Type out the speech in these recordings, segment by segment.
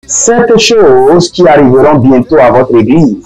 7 choses qui arriveront bientôt à votre église.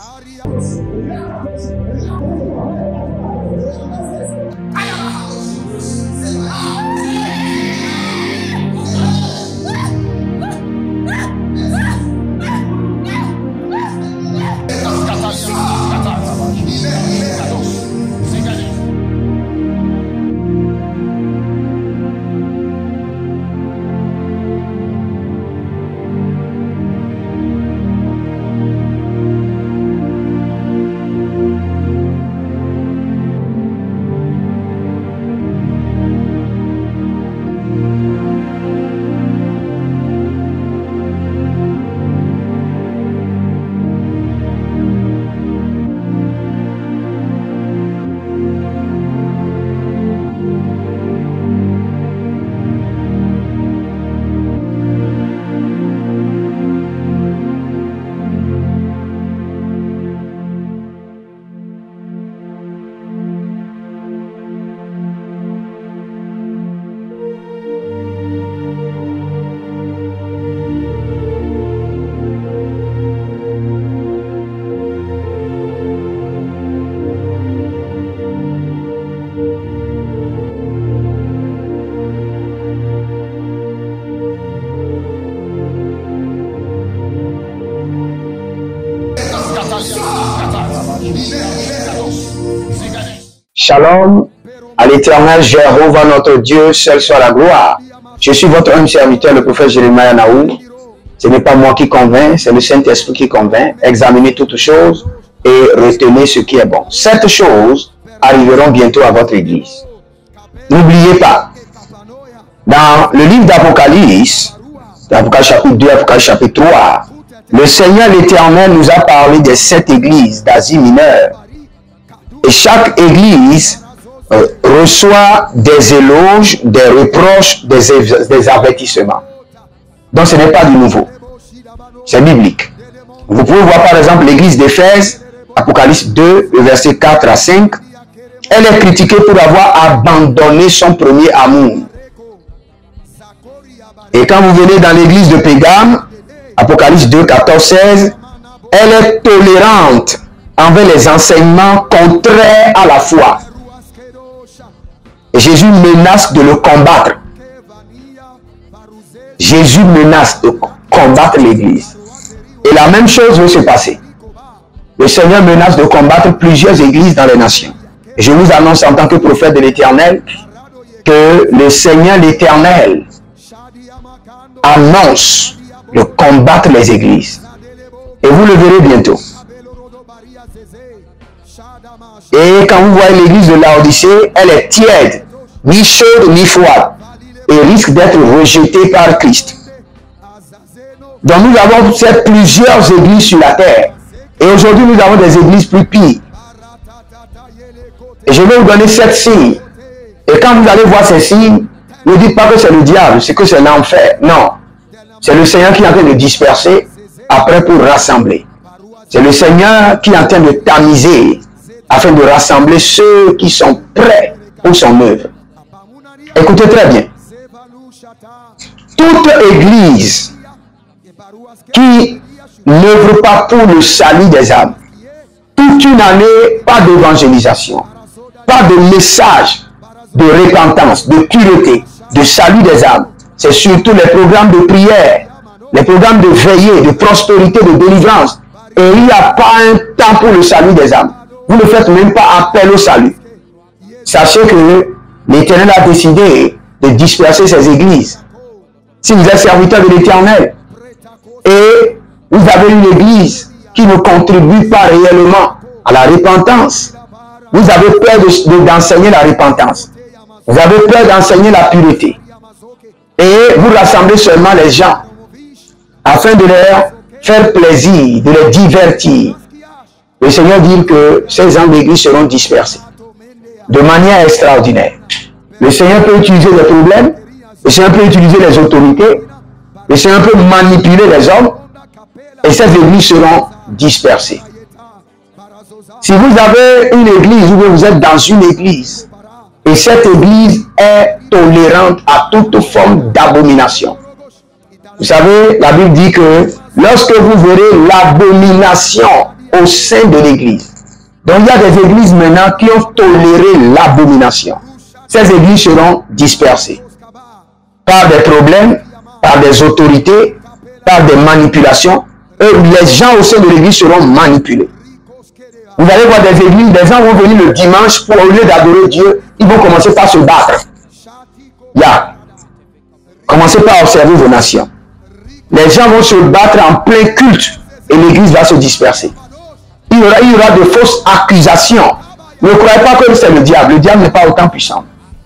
Shalom, à l'Éternel Jéhovah notre Dieu, seul soit la gloire. Je suis votre humble serviteur, le prophète Jérémie Naoum. Ce n'est pas moi qui convainc, c'est le Saint-Esprit qui convainc. Examinez toutes choses et retenez ce qui est bon. 7 choses arriveront bientôt à votre église. N'oubliez pas, dans le livre d'Apocalypse, Apocalypse chapitre 2, Apocalypse chapitre 3, le Seigneur l'Éternel nous a parlé des 7 églises d'Asie mineure. Et chaque église reçoit des éloges, des reproches, des avertissements. Donc ce n'est pas du nouveau. C'est biblique. Vous pouvez voir par exemple l'église d'Éphèse, Apocalypse 2, versets 4 à 5. Elle est critiquée pour avoir abandonné son premier amour. Et quand vous venez dans l'église de Pégame, Apocalypse 2, 14, 16, elle est tolérante envers les enseignements contraires à la foi. Et Jésus menace de le combattre. Jésus menace de combattre l'église. Et la même chose va se passer. Le Seigneur menace de combattre plusieurs églises dans les nations. Et je vous annonce en tant que prophète de l'Éternel que le Seigneur l'Éternel annonce de combattre les églises. Et vous le verrez bientôt. Et quand vous voyez l'église de Laodicée, elle est tiède, ni chaude ni froide, et risque d'être rejetée par Christ. Donc nous avons plusieurs églises sur la terre. Et aujourd'hui nous avons des églises plus pires. Et je vais vous donner 7 signes. Et quand vous allez voir ces signes, ne dites pas que c'est le diable, c'est que c'est l'enfer. Non. C'est le Seigneur qui est en train de disperser, après pour rassembler. C'est le Seigneur qui est en train de tamiser, afin de rassembler ceux qui sont prêts pour son œuvre. Écoutez très bien. Toute église qui n'œuvre pas pour le salut des âmes, toute une année, pas d'évangélisation, pas de message de repentance, de pureté, de salut des âmes. C'est surtout les programmes de prière, les programmes de veillée, de prospérité, de délivrance. Et il n'y a pas un temps pour le salut des âmes. Vous ne faites même pas appel au salut. Sachez que l'Éternel a décidé de disperser ces églises. Si vous êtes serviteur de l'Éternel et vous avez une église qui ne contribue pas réellement à la repentance, vous avez peur d'enseigner la repentance. Vous avez peur d'enseigner la pureté. Et vous rassemblez seulement les gens afin de leur faire plaisir, de les divertir. Le Seigneur dit que ces gens d'église seront dispersés de manière extraordinaire. Le Seigneur peut utiliser les problèmes, le Seigneur peut utiliser les autorités, le Seigneur peut manipuler les hommes, et ces églises seront dispersées. Si vous avez une église ou vous êtes dans une église, et cette église est tolérante à toute forme d'abomination. Vous savez, la Bible dit que lorsque vous verrez l'abomination au sein de l'église. Donc il y a des églises maintenant qui ont toléré l'abomination. Ces églises seront dispersées par des problèmes, par des autorités, par des manipulations. Et les gens au sein de l'église seront manipulés. Vous allez voir des églises, des gens vont venir le dimanche pour, au lieu d'adorer Dieu, ils vont commencer par se battre. Commencez par observer vos nations. Les gens vont se battre en plein culte et l'église va se disperser. Il y aura de fausses accusations. Ne croyez pas que c'est le diable. Le diable n'est pas autant puissant.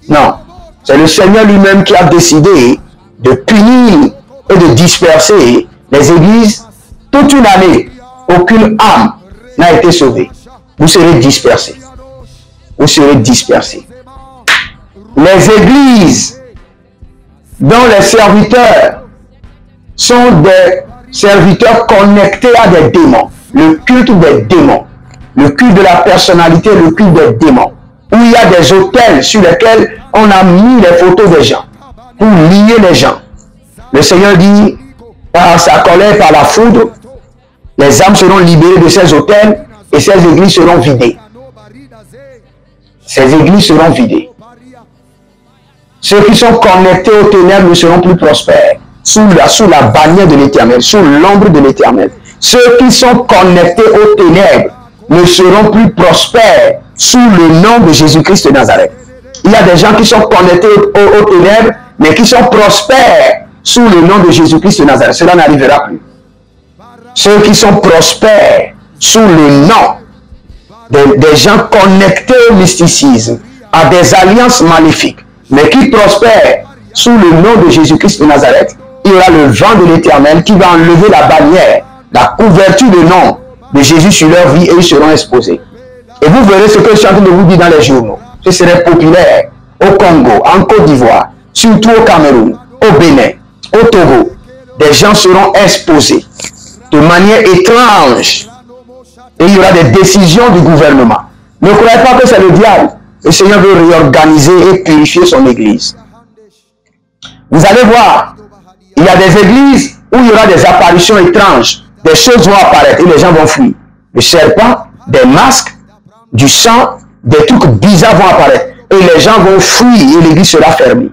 Non. C'est le Seigneur lui-même qui a décidé de punir et de disperser les églises. Toute une année, aucune âme n'a été sauvée. Vous serez dispersés. Vous serez dispersés. Les églises dont les serviteurs sont des serviteurs connectés à des démons. Le culte des démons. Le culte de la personnalité, le culte des démons. Où il y a des autels sur lesquels on a mis les photos des gens. Pour lier les gens. Le Seigneur dit, par sa colère, par la foudre, les âmes seront libérées de ces autels et ces églises seront vidées. Ces églises seront vidées. Ceux qui sont connectés aux ténèbres ne seront plus prospères. Sous la bannière de l'Éternel, sous l'ombre de l'Éternel. Ceux qui sont connectés aux ténèbres ne seront plus prospères sous le nom de Jésus-Christ de Nazareth. Il y a des gens qui sont connectés aux ténèbres, mais qui sont prospères sous le nom de Jésus-Christ de Nazareth. Cela n'arrivera plus. Ceux qui sont prospères sous le nom des gens connectés au mysticisme, à des alliances maléfiques, mais qui prospèrent sous le nom de Jésus-Christ de Nazareth, il y aura le vent de l'Éternel qui va enlever la bannière, la couverture de nom de Jésus sur leur vie et ils seront exposés. Et vous verrez ce que je suis en train de vous dire dans les journaux. Ce serait populaire au Congo, en Côte d'Ivoire, surtout au Cameroun, au Bénin, au Togo. Des gens seront exposés de manière étrange. Et il y aura des décisions du gouvernement. Ne croyez pas que c'est le diable. Le Seigneur veut réorganiser et purifier son église. Vous allez voir, il y a des églises où il y aura des apparitions étranges. Des choses vont apparaître et les gens vont fuir. Le serpent, des masques, du sang, des trucs bizarres vont apparaître. Et les gens vont fuir et l'église sera fermée.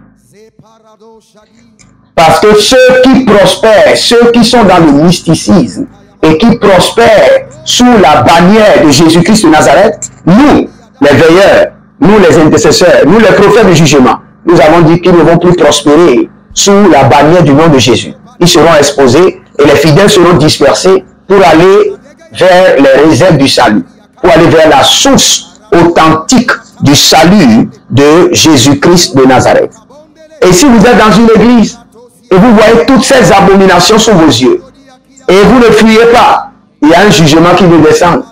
Parce que ceux qui prospèrent, ceux qui sont dans le mysticisme et qui prospèrent sous la bannière de Jésus-Christ de Nazareth, nous, les veilleurs, nous les intercesseurs, nous les prophètes de jugement, nous avons dit qu'ils ne vont plus prospérer sous la bannière du nom de Jésus. Ils seront exposés et les fidèles seront dispersés pour aller vers les réserves du salut, pour aller vers la source authentique du salut de Jésus-Christ de Nazareth. Et si vous êtes dans une église et vous voyez toutes ces abominations sous vos yeux et vous ne fuyez pas, il y a un jugement qui vous descend.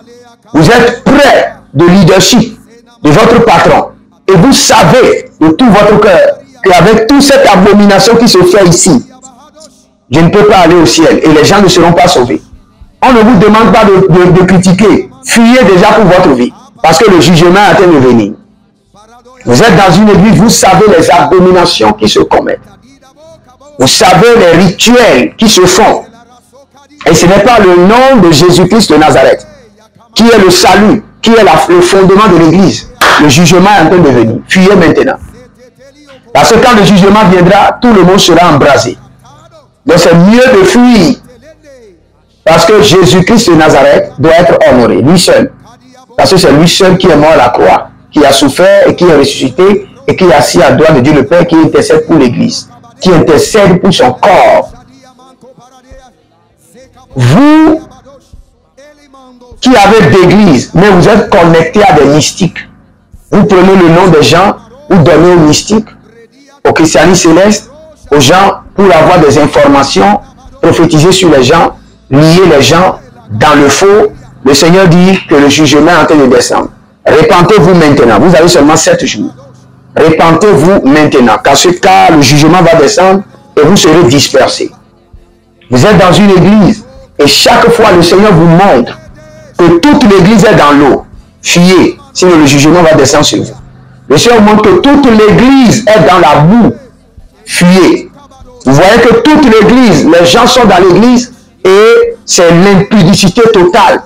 Vous êtes près de leadership de votre patron et vous savez de tout votre cœur qu'avec toute cette abomination qui se fait ici, je ne peux pas aller au ciel et les gens ne seront pas sauvés. On ne vous demande pas de critiquer. Fuyez déjà pour votre vie parce que le jugement est en train de venir. Vous êtes dans une église, vous savez les abominations qui se commettent. Vous savez les rituels qui se font. Et ce n'est pas le nom de Jésus-Christ de Nazareth qui est le salut, qui est le fondement de l'église. Le jugement est en train de venir. Fuyez maintenant. Parce que quand le jugement viendra, tout le monde sera embrasé. Donc c'est mieux de fuir. Parce que Jésus-Christ de Nazareth doit être honoré, lui seul. Parce que c'est lui seul qui est mort à la croix, qui a souffert et qui est ressuscité et qui est assis à droite de Dieu le Père, qui intercède pour l'église, qui intercède pour son corps. Vous qui avez d'église, mais vous êtes connectés à des mystiques. Vous prenez le nom des gens, vous donnez aux mystiques, aux christianistes célestes, aux gens pour avoir des informations, prophétiser sur les gens, lier les gens dans le faux. Le Seigneur dit que le jugement est en train de descendre. Repentez-vous maintenant. Vous avez seulement 7 jours. Repentez-vous maintenant, car le jugement va descendre et vous serez dispersés. Vous êtes dans une église et chaque fois le Seigneur vous montre que toute l'église est dans l'eau. Fuyez, sinon le jugement va descendre sur vous. Le Seigneur montre que toute l'église est dans la boue. Fuyez. Vous voyez que toute l'église, les gens sont dans l'église, et c'est l'impudicité totale.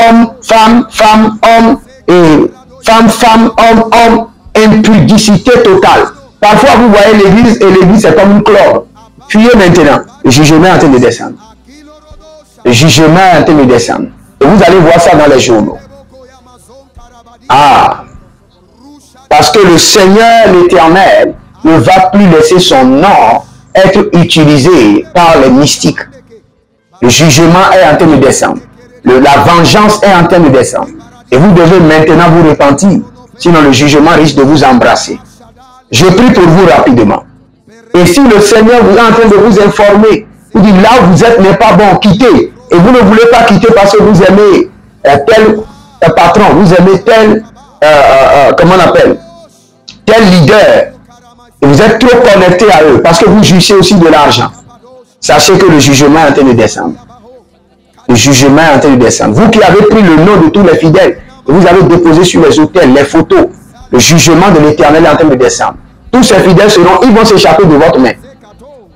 Homme, femme, femme, homme, et femme, femme, homme, homme, impudicité totale. Parfois, vous voyez l'église et l'église c'est comme une clore. Fuyez maintenant. Le jugement est en train de descendre. Le jugement est en train de descendre. Et vous allez voir ça dans les journaux. Ah! Parce que le Seigneur, l'Éternel, ne va plus laisser son nom être utilisé par les mystiques. Le jugement est en train de descendre. La vengeance est en train de descendre. Et vous devez maintenant vous repentir. Sinon, le jugement risque de vous embrasser. Je prie pour vous rapidement. Et si le Seigneur vous est en train de vous informer, vous dit là où vous êtes n'est pas bon, quittez. Et vous ne voulez pas quitter parce que vous aimez tel patron, vous aimez tel, comment on appelle, tel leader. Et vous êtes trop connecté à eux parce que vous jugez aussi de l'argent. Sachez que le jugement est en train de descendre. Le jugement est en train de descendre. Vous qui avez pris le nom de tous les fidèles, et vous avez déposé sur les autels les photos, le jugement de l'Éternel est en train de descendre. Tous ces fidèles ils vont s'échapper de votre main.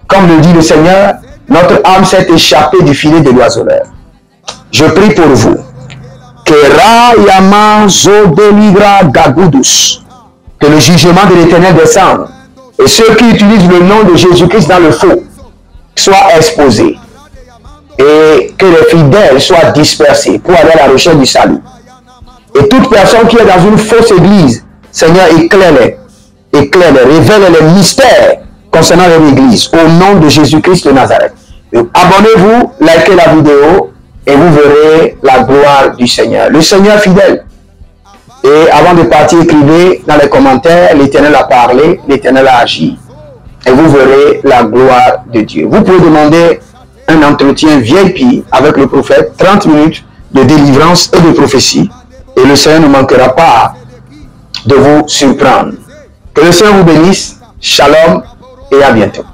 Comme le dit le Seigneur, notre âme s'est échappée du filet de l'oiseleur. Je prie pour vous. Que le jugement de l'Éternel descende. Et ceux qui utilisent le nom de Jésus-Christ dans le faux soient exposés. Et que les fidèles soient dispersés pour aller à la recherche du salut. Et toute personne qui est dans une fausse église, Seigneur, éclaire-les, révèle les mystères concernant leur église, au nom de Jésus-Christ de Nazareth. Abonnez-vous, likez la vidéo, et vous verrez la gloire du Seigneur. Le Seigneur fidèle. Et avant de partir, écrivez dans les commentaires, l'Éternel a parlé, l'Éternel a agi. Et vous verrez la gloire de Dieu. Vous pouvez demander un entretien VIP avec le prophète, 30 minutes de délivrance et de prophétie. Et le Seigneur ne manquera pas de vous surprendre. Que le Seigneur vous bénisse. Shalom et à bientôt.